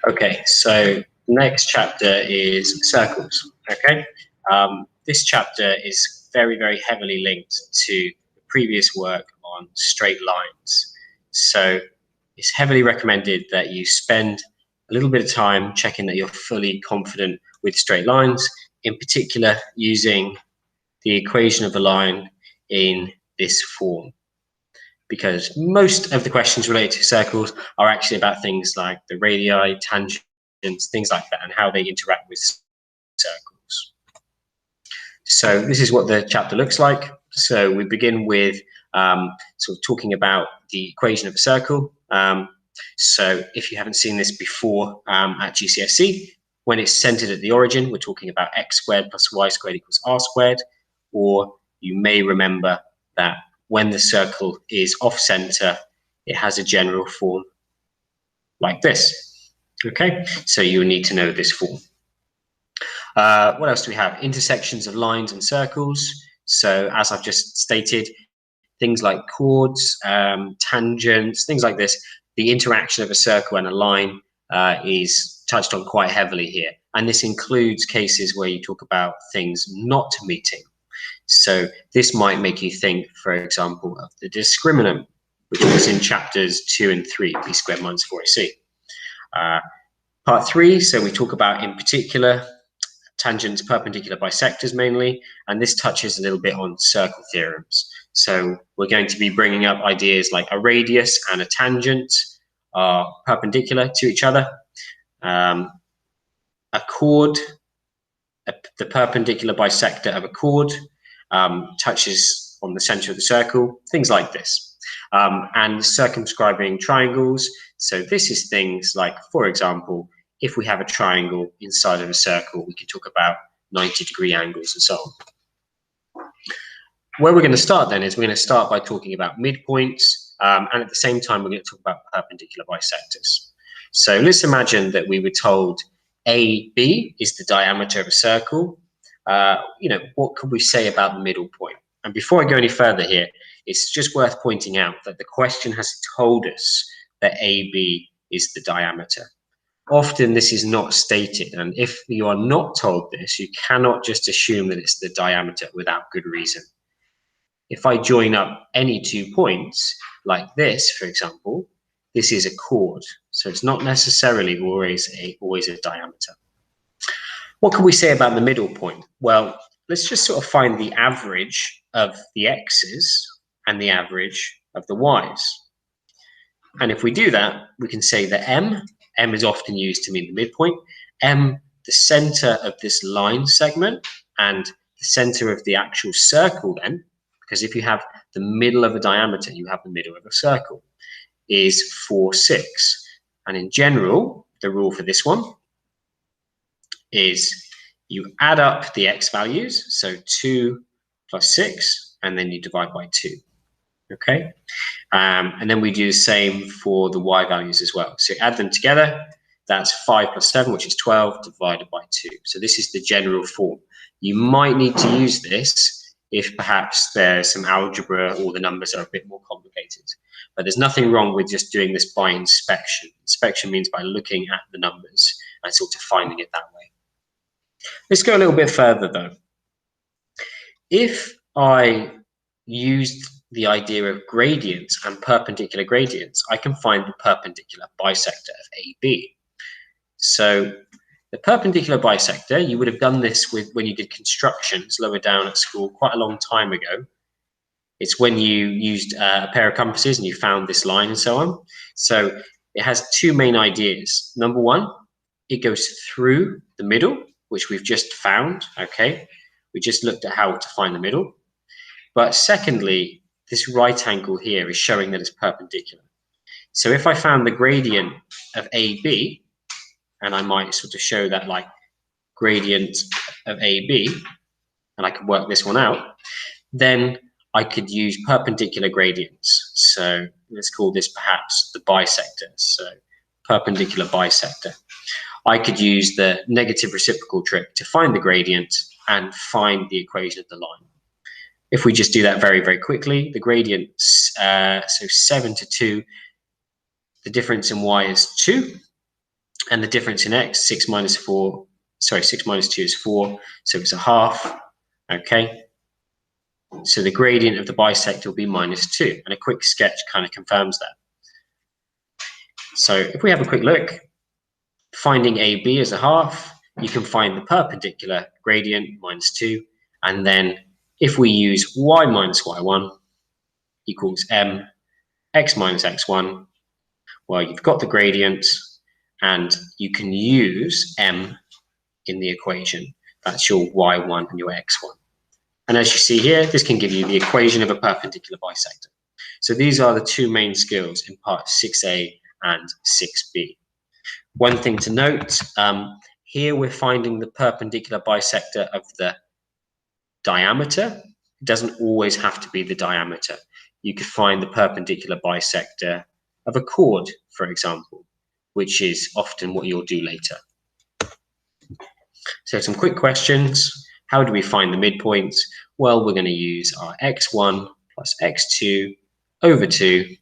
Okay, so next chapter is circles. Okay, this chapter is very, very heavily linked to the previous work on straight lines. So it's heavily recommended that you spend a little bit of time checking that you're fully confident with straight lines, in particular using the equation of a line in this form, because most of the questions related to circles are actually about things like the radii, tangents, things like that, and how they interact with circles. So this is what the chapter looks like. So we begin with sort of talking about the equation of a circle. So if you haven't seen this before at GCSE, when it's centered at the origin, we're talking about x squared plus y squared equals r squared, or you may remember that when the circle is off center, it has a general form like this. Okay, so you need to know this form. What else do we have? Intersections of lines and circles. So as I've just stated, things like chords, tangents, things like this. The interaction of a circle and a line is touched on quite heavily here. And this includes cases where you talk about things not meeting. So this might make you think, for example, of the discriminant, which was in chapters 2 and 3, b squared minus 4ac. Part 3, so we talk about, in particular, tangents, perpendicular bisectors mainly, and this touches a little bit on circle theorems. So we're going to be bringing up ideas like a radius and a tangent are perpendicular to each other. A chord, the perpendicular bisector of a chord touches on the center of the circle, things like this. And circumscribing triangles. So this is things like, for example, if we have a triangle inside of a circle, we can talk about 90-degree angles and so on. Where we're going to start then is we're going to start by talking about midpoints, and at the same time we're going to talk about perpendicular bisectors. So let's imagine that we were told AB is the diameter of a circle. What could we say about the middle point? And before I go any further here, it's just worth pointing out that the question has told us that AB is the diameter. Often this is not stated, and if you are not told this, you cannot just assume that it's the diameter without good reason. If I join up any 2 points, like this, for example, this is a chord, so it's not necessarily always a diameter. What can we say about the middle point? Well, let's just sort of find the average of the x's and the average of the y's. And if we do that, we can say that M is often used to mean the midpoint, the center of this line segment, and the center of the actual circle then, because if you have the middle of a diameter, you have the middle of a circle, is 4, 6. And in general, the rule for this one is you add up the x values, so 2 plus 6, and then you divide by 2. Okay, and then we do the same for the y values as well. So add them together, that's 5 plus 7, which is 12, divided by 2. So this is the general form. You might need to use this if perhaps there's some algebra or the numbers are a bit more complicated. But there's nothing wrong with just doing this by inspection. Inspection means by looking at the numbers and sort of finding it that way. Let's go a little bit further though. If I used the idea of gradients and perpendicular gradients, I can find the perpendicular bisector of AB. So the perpendicular bisector, you would have done this with when you did constructions lower down at school quite a long time ago. It's when you used a pair of compasses and you found this line and so on. So it has 2 main ideas. Number 1, it goes through the middle, which we've just found, okay? We just looked at how to find the middle. But secondly, this right angle here is showing that it's perpendicular. So if I found the gradient of AB, and I might sort of show that like gradient of AB, and I could work this one out, then I could use perpendicular gradients. So let's call this perhaps the bisector. So perpendicular bisector. I could use the negative reciprocal trick to find the gradient and find the equation of the line. If we just do that very, very quickly, the gradient, so 7 to 2, the difference in y is 2. And the difference in x, 6 minus 2 is 4, so it's a half, okay? So the gradient of the bisector will be -2, and a quick sketch kind of confirms that. So if we have a quick look, finding AB as a half, you can find the perpendicular gradient, -2, and then if we use y minus y1 equals m, x minus x1, well, you've got the gradient, and you can use m in the equation. That's your y1 and your x1. And as you see here, this can give you the equation of a perpendicular bisector. So these are the two main skills in part 6a and 6b. One thing to note, here we're finding the perpendicular bisector of the diameter. It doesn't always have to be the diameter. You could find the perpendicular bisector of a chord, for example, which is often what you'll do later. So some quick questions. How do we find the midpoints? Well, we're going to use our x1 plus x2 over 2,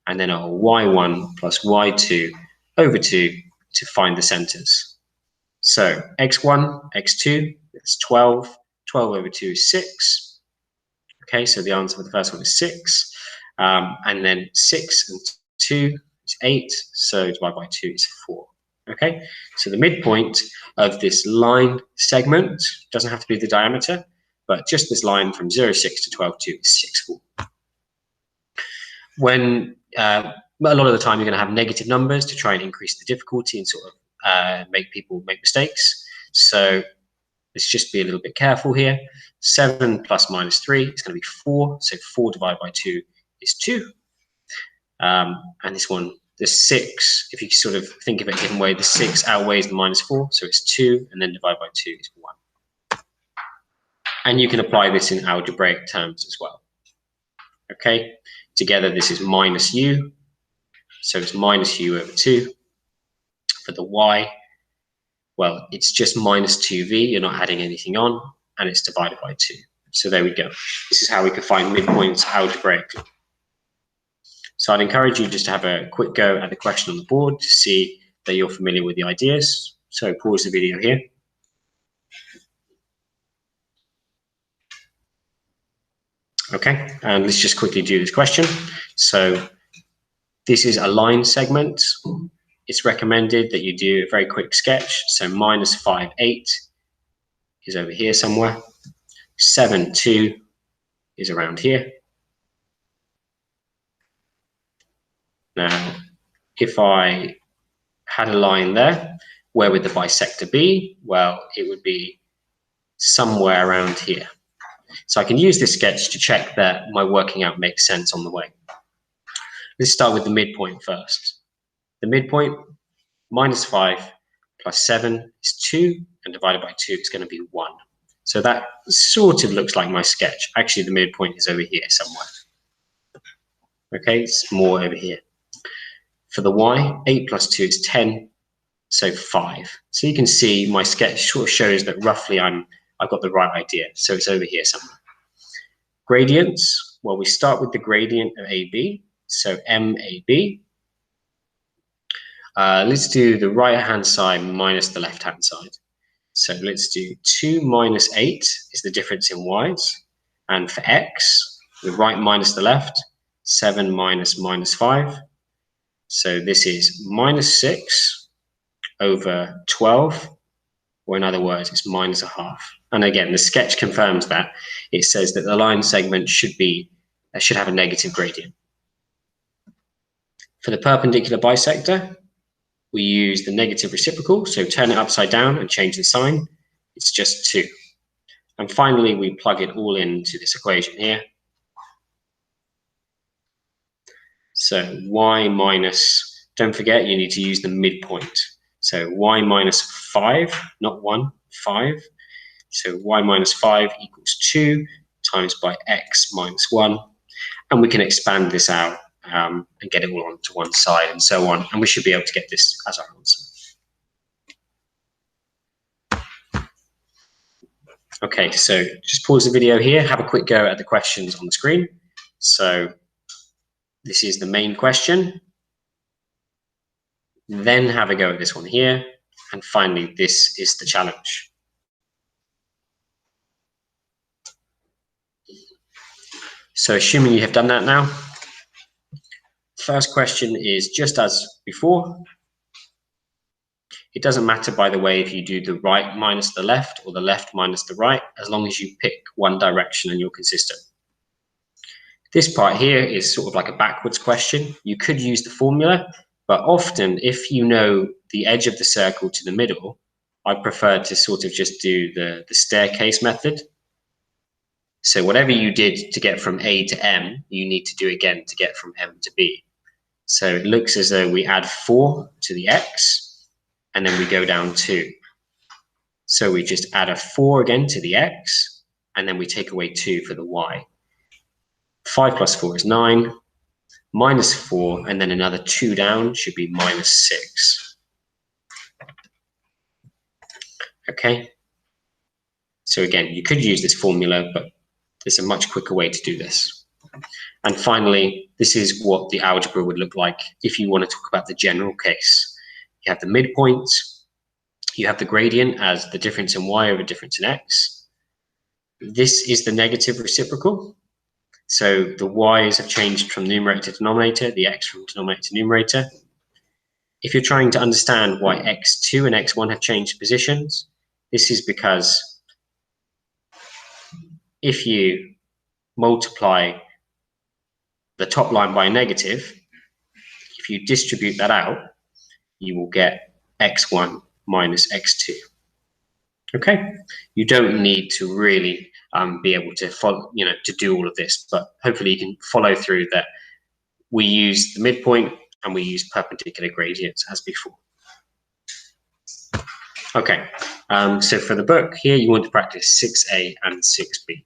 and then our y1 plus y2 over 2 to find the centers. So x1, x2, that's 12. 12 over 2 is 6. Okay, so the answer for the first one is 6. And then 6 and 2 is 8, so divided by 2 is 4. Okay, so the midpoint of this line segment doesn't have to be the diameter, but just this line from 0,6 to 12,2 is 6,4. When a lot of the time you're going to have negative numbers to try and increase the difficulty and sort of make people make mistakes. So let's just be a little bit careful here. 7 plus minus 3 is going to be 4, so 4 divided by 2 is 2. And this one, the 6, if you sort of think of it a different way, the 6 outweighs the -4, so it's 2, and then divided by 2 is 1. And you can apply this in algebraic terms as well. Okay, together this is minus u, so it's minus u over 2. For the y, well, it's just minus 2v, you're not adding anything on, and it's divided by 2. So there we go. This is how we can find midpoints algebraically. So I'd encourage you just to have a quick go at the question on the board to see that you're familiar with the ideas. So pause the video here. Okay, and let's just quickly do this question. So this is a line segment. It's recommended that you do a very quick sketch. So -5, 8 is over here somewhere. 7, 2 is around here. Now, if I had a line there, where would the bisector be? Well, it would be somewhere around here. So I can use this sketch to check that my working out makes sense on the way. Let's start with the midpoint first. The midpoint, -5 plus 7 is 2, and divided by 2 is going to be 1. So that sort of looks like my sketch. Actually, the midpoint is over here somewhere. Okay, it's more over here. For the y, 8 plus 2 is 10, so 5. So you can see my sketch sort of shows that roughly I've got the right idea. So it's over here somewhere. Gradients, well, we start with the gradient of AB, so MAB. Let's do the right-hand side minus the left-hand side. So let's do 2 minus 8 is the difference in y's. And for x, the right minus the left, 7 minus -5. So this is -6 over 12, or in other words, it's -1/2. And again, the sketch confirms that. It says that the line segment should have a negative gradient. For the perpendicular bisector, we use the negative reciprocal, so turn it upside down and change the sign. It's just 2. And finally, we plug it all into this equation here. So y minus, don't forget, you need to use the midpoint. So y minus 5, not 1, 5. So y minus 5 equals 2 times by x minus 1. And we can expand this out and get it all onto one side and so on. And we should be able to get this as our answer. Okay, so just pause the video here, have a quick go at the questions on the screen. So this is the main question. then have a go at this one here, and finally, this is the challenge. So assuming you have done that now, first question is just as before. It doesn't matter, by the way, if you do the right minus the left or the left minus the right, as long as you pick one direction and you're consistent. This part here is sort of like a backwards question. You could use the formula, but often if you know the edge of the circle to the middle, I prefer to sort of just do the staircase method. So whatever you did to get from A to M, you need to do again to get from M to B. So it looks as though we add 4 to the X, and then we go down 2. So we just add a 4 again to the X, and then we take away 2 for the Y. 5 plus 4 is 9, minus 4, and then another 2 down should be minus 6. Okay. So again, you could use this formula, but there's a much quicker way to do this. And finally, this is what the algebra would look like if you want to talk about the general case. You have the midpoint, you have the gradient as the difference in y over difference in x. This is the negative reciprocal. So the y's have changed from numerator to denominator, the x from denominator to numerator. If you're trying to understand why x2 and x1 have changed positions, this is because if you multiply the top line by a negative, if you distribute that out, you will get x1 minus x2. Okay, you don't need to really be able to follow, to do all of this, but hopefully you can follow through that we use the midpoint and we use perpendicular gradients as before. Okay, so for the book here, you want to practice 6A and 6B.